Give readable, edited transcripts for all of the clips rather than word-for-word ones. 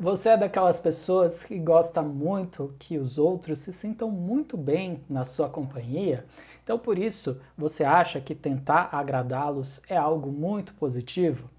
Você é daquelas pessoas que gosta muito que os outros se sintam muito bem na sua companhia? Então, por isso, você acha que tentar agradá-los é algo muito positivo?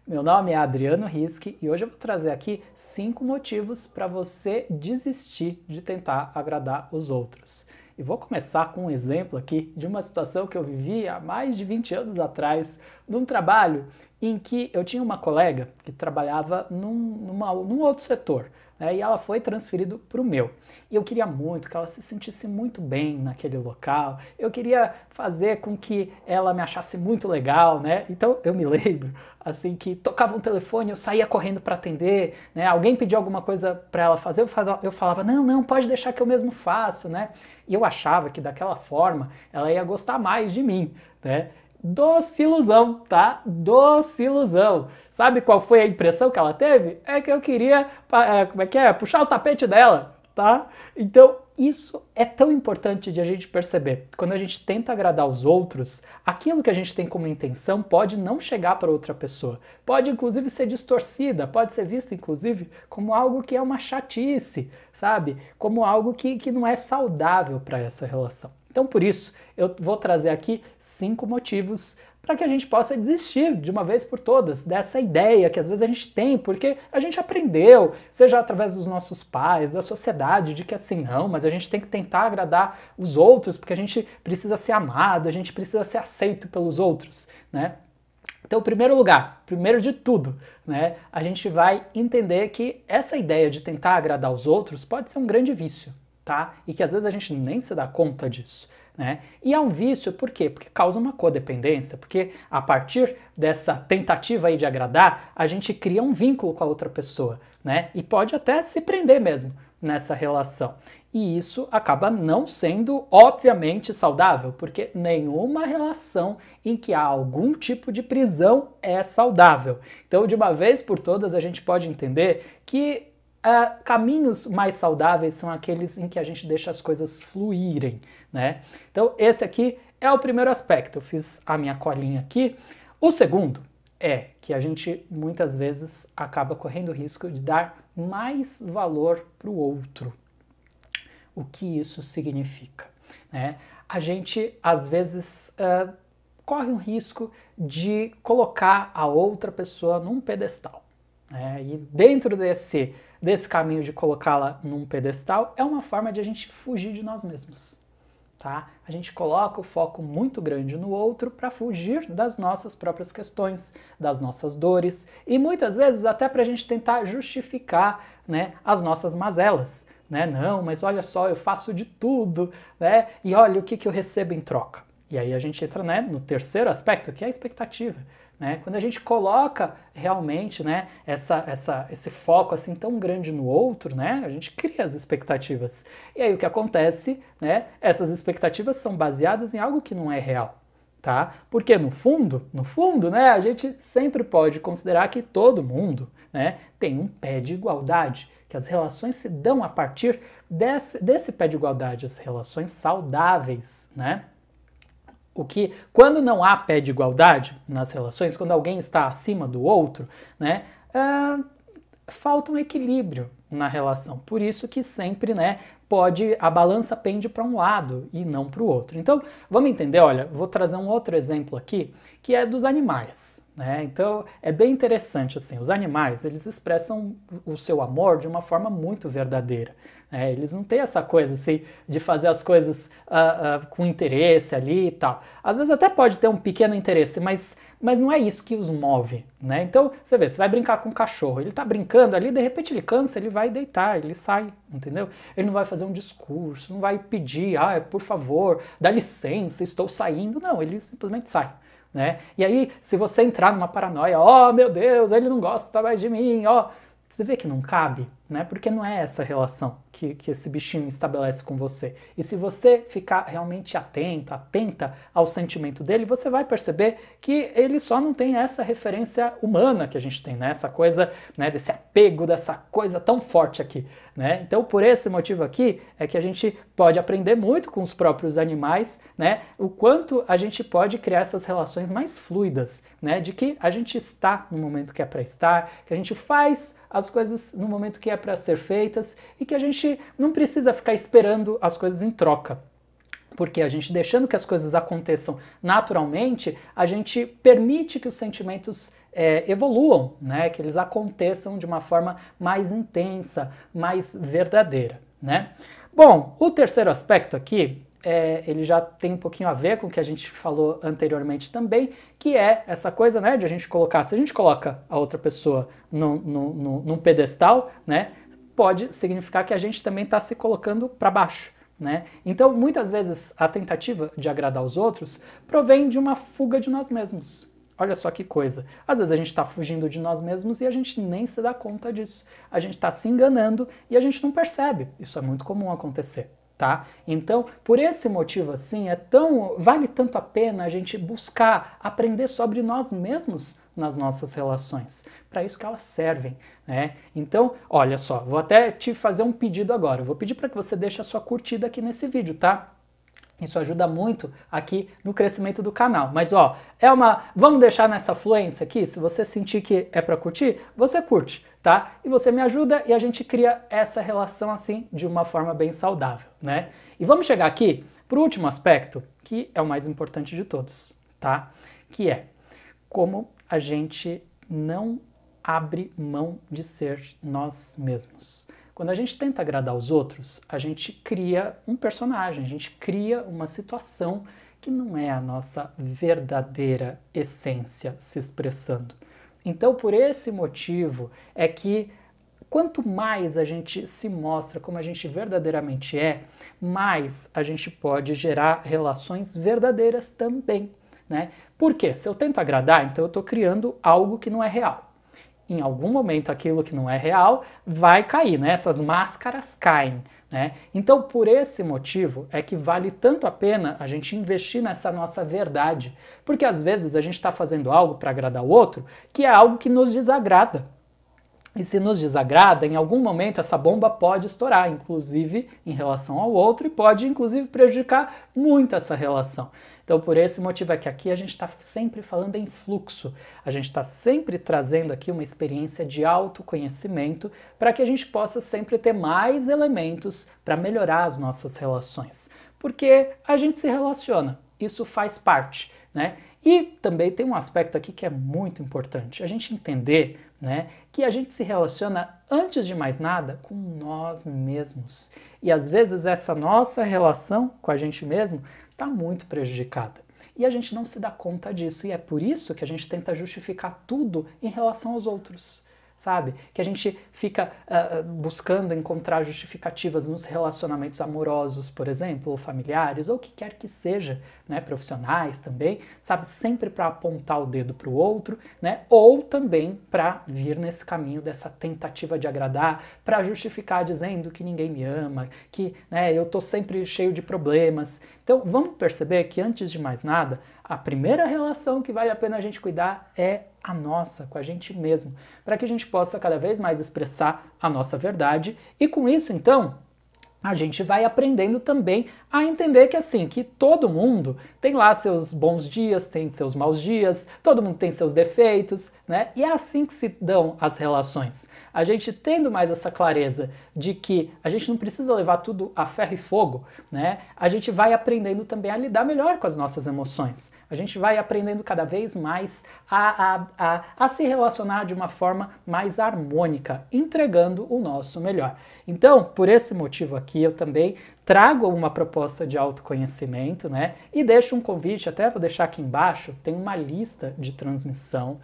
Meu nome é Adriano Rischi e hoje eu vou trazer aqui 5 motivos para você desistir de tentar agradar os outros. E vou começar com um exemplo aqui de uma situação que eu vivi há mais de 20 anos atrás, num trabalho em que eu tinha uma colega que trabalhava num outro setor, né, e ela foi transferida para o meu. E eu queria muito que ela se sentisse muito bem naquele local, eu queria fazer com que ela me achasse muito legal, né? Então eu me lembro, assim, que tocava um telefone, eu saía correndo para atender, né? Alguém pedia alguma coisa para ela fazer, eu falava, não, pode deixar que eu mesmo faço, né? E eu achava que daquela forma ela ia gostar mais de mim, né? Doce ilusão, tá? Doce ilusão. Sabe qual foi a impressão que ela teve? É que eu queria, puxar o tapete dela, tá? Então, isso é tão importante de a gente perceber. Quando a gente tenta agradar os outros, aquilo que a gente tem como intenção pode não chegar para outra pessoa. Pode, inclusive, ser distorcida, pode ser vista, inclusive, como algo que é uma chatice, sabe? Como algo que não é saudável para essa relação. Então, por isso, eu vou trazer aqui 5 motivos para que a gente possa desistir de uma vez por todas dessa ideia que às vezes a gente tem, porque a gente aprendeu, seja através dos nossos pais, da sociedade, de que assim, não, mas a gente tem que tentar agradar os outros, porque a gente precisa ser amado, a gente precisa ser aceito pelos outros, né? Então, em primeiro lugar, primeiro de tudo, né, a gente vai entender que essa ideia de tentar agradar os outros pode ser um grande vício, tá? E que às vezes a gente nem se dá conta disso, né? E é um vício por quê? Porque causa uma codependência, porque a partir dessa tentativa aí de agradar, a gente cria um vínculo com a outra pessoa, né? E pode até se prender mesmo nessa relação. E isso acaba não sendo, obviamente, saudável, porque nenhuma relação em que há algum tipo de prisão é saudável. Então, de uma vez por todas, a gente pode entender que caminhos mais saudáveis são aqueles em que a gente deixa as coisas fluírem, né? Então, esse aqui é o primeiro aspecto. Eu fiz a minha colinha aqui. O segundo é que a gente muitas vezes acaba correndo o risco de dar mais valor para o outro. O que isso significa, né? A gente, às vezes, corre um risco de colocar a outra pessoa num pedestal. E dentro desse caminho de colocá-la num pedestal, é uma forma de a gente fugir de nós mesmos. Tá? A gente coloca o foco muito grande no outro para fugir das nossas próprias questões, das nossas dores e muitas vezes até para a gente tentar justificar, né, as nossas mazelas. Né? Não, mas olha só, eu faço de tudo, né? E olha o que eu recebo em troca. E aí a gente entra, né, no terceiro aspecto, que é a expectativa. Né? Quando a gente coloca realmente, né, esse foco assim tão grande no outro, né, a gente cria as expectativas. E aí o que acontece, né, essas expectativas são baseadas em algo que não é real. Tá? Porque no fundo, né, a gente sempre pode considerar que todo mundo, né, tem um pé de igualdade, que as relações se dão a partir desse pé de igualdade, as relações saudáveis, né? O que, quando não há pé de igualdade nas relações, quando alguém está acima do outro, né, falta um equilíbrio na relação. Por isso que sempre, né, a balança pende para um lado e não para o outro. Então, vamos entender, olha, vou trazer um outro exemplo aqui, que é dos animais, né? Então, é bem interessante, assim, os animais, eles expressam o seu amor de uma forma muito verdadeira. Eles não têm essa coisa assim de fazer as coisas com interesse ali e tal. Às vezes até pode ter um pequeno interesse, mas não é isso que os move, né? Então, você vê, você vai brincar com um cachorro, ele tá brincando ali, de repente ele cansa, ele vai deitar, ele sai, entendeu? Ele não vai fazer um discurso, não vai pedir, por favor, dá licença, estou saindo. Não, ele simplesmente sai. Né? E aí, se você entrar numa paranoia, meu Deus, ele não gosta mais de mim, você vê que não cabe, né? Porque não é essa relação que esse bichinho estabelece com você. E se você ficar realmente atento, atenta ao sentimento dele, você vai perceber que ele só não tem essa referência humana que a gente tem, né? Essa coisa, né, desse apego, dessa coisa tão forte aqui, né? Então, por esse motivo aqui, é que a gente pode aprender muito com os próprios animais, né? O quanto a gente pode criar essas relações mais fluidas, né? De que a gente está no momento que é para estar, que a gente faz as coisas no momento que é para ser feitas e que a gente não precisa ficar esperando as coisas em troca. Porque a gente deixando que as coisas aconteçam naturalmente, a gente permite que os sentimentos evoluam, né? Que eles aconteçam de uma forma mais intensa, mais verdadeira, né? Bom, o terceiro aspecto aqui, ele já tem um pouquinho a ver com o que a gente falou anteriormente também, que é essa coisa, né, de a gente colocar, se a gente coloca a outra pessoa num pedestal, né, pode significar que a gente também está se colocando para baixo, né? Então, muitas vezes, a tentativa de agradar os outros provém de uma fuga de nós mesmos. Olha só que coisa. Às vezes a gente está fugindo de nós mesmos e a gente nem se dá conta disso. A gente está se enganando e a gente não percebe. Isso é muito comum acontecer, tá? Então, por esse motivo assim, vale tanto a pena a gente buscar aprender sobre nós mesmos nas nossas relações. Para isso que elas servem, né? Então, olha só, vou até te fazer um pedido agora. Eu vou pedir para que você deixe a sua curtida aqui nesse vídeo, tá? Isso ajuda muito aqui no crescimento do canal. Mas ó, vamos deixar nessa fluência aqui, se você sentir que é para curtir, você curte, tá? E você me ajuda e a gente cria essa relação assim de uma forma bem saudável, né? E vamos chegar aqui para o último aspecto, que é o mais importante de todos, tá? Que é como a gente não abre mão de ser nós mesmos. Quando a gente tenta agradar os outros, a gente cria um personagem, a gente cria uma situação que não é a nossa verdadeira essência se expressando. Então, por esse motivo, é que quanto mais a gente se mostra como a gente verdadeiramente é, mais a gente pode gerar relações verdadeiras também, né? Por quê? Se eu tento agradar, então eu estou criando algo que não é real. Em algum momento aquilo que não é real vai cair, né? Essas máscaras caem, né? Então, por esse motivo é que vale tanto a pena a gente investir nessa nossa verdade, porque às vezes a gente está fazendo algo para agradar o outro que é algo que nos desagrada. E se nos desagrada, em algum momento essa bomba pode estourar, inclusive em relação ao outro, e pode inclusive prejudicar muito essa relação. Então, por esse motivo é que aqui a gente está sempre falando em fluxo. A gente está sempre trazendo aqui uma experiência de autoconhecimento para que a gente possa sempre ter mais elementos para melhorar as nossas relações. Porque a gente se relaciona, isso faz parte, né? E também tem um aspecto aqui que é muito importante, a gente entender, né, que a gente se relaciona, antes de mais nada, com nós mesmos. E às vezes essa nossa relação com a gente mesmo está muito prejudicada. E a gente não se dá conta disso, e é por isso que a gente tenta justificar tudo em relação aos outros, sabe? Que a gente fica buscando encontrar justificativas nos relacionamentos amorosos, por exemplo, ou familiares, ou o que quer que seja, né? Profissionais também, sabe? Sempre para apontar o dedo para o outro, né? Ou também para vir nesse caminho dessa tentativa de agradar, para justificar dizendo que ninguém me ama, que, né, eu tô sempre cheio de problemas. Então, vamos perceber que, antes de mais nada, a primeira relação que vale a pena a gente cuidar é a nossa, com a gente mesmo, para que a gente possa cada vez mais expressar a nossa verdade e com isso, então, a gente vai aprendendo também a entender que assim, que todo mundo tem lá seus bons dias, tem seus maus dias, todo mundo tem seus defeitos, né? E é assim que se dão as relações. A gente tendo mais essa clareza de que a gente não precisa levar tudo a ferro e fogo, né? A gente vai aprendendo também a lidar melhor com as nossas emoções. A gente vai aprendendo cada vez mais a se relacionar de uma forma mais harmônica, entregando o nosso melhor. Então, por esse motivo aqui, eu também trago uma proposta de autoconhecimento, né? E deixo um convite, até vou deixar aqui embaixo, tem uma lista de transmissão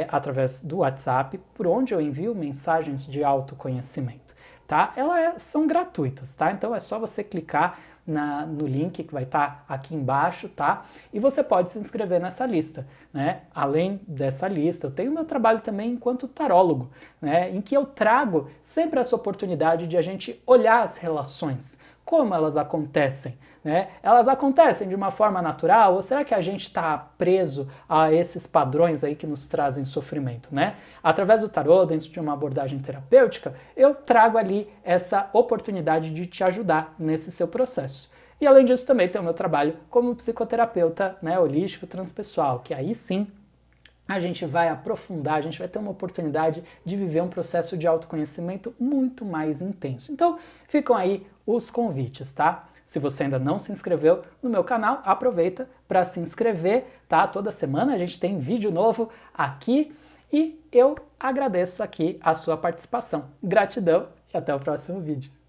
através do WhatsApp, por onde eu envio mensagens de autoconhecimento, tá? Elas são gratuitas, tá? Então é só você clicar no link que vai estar aqui embaixo, tá? E você pode se inscrever nessa lista, né? Além dessa lista, eu tenho meu trabalho também enquanto tarólogo, né? Em que eu trago sempre essa oportunidade de a gente olhar as relações, como elas acontecem, né? Elas acontecem de uma forma natural ou será que a gente está preso a esses padrões aí que nos trazem sofrimento, né? Através do tarô, dentro de uma abordagem terapêutica, eu trago ali essa oportunidade de te ajudar nesse seu processo. E além disso também tem o meu trabalho como psicoterapeuta, né, holístico transpessoal, que aí sim a gente vai aprofundar, a gente vai ter uma oportunidade de viver um processo de autoconhecimento muito mais intenso. Então, ficam aí os convites, tá? Se você ainda não se inscreveu no meu canal, aproveita para se inscrever, tá? Toda semana a gente tem vídeo novo aqui e eu agradeço aqui a sua participação. Gratidão e até o próximo vídeo.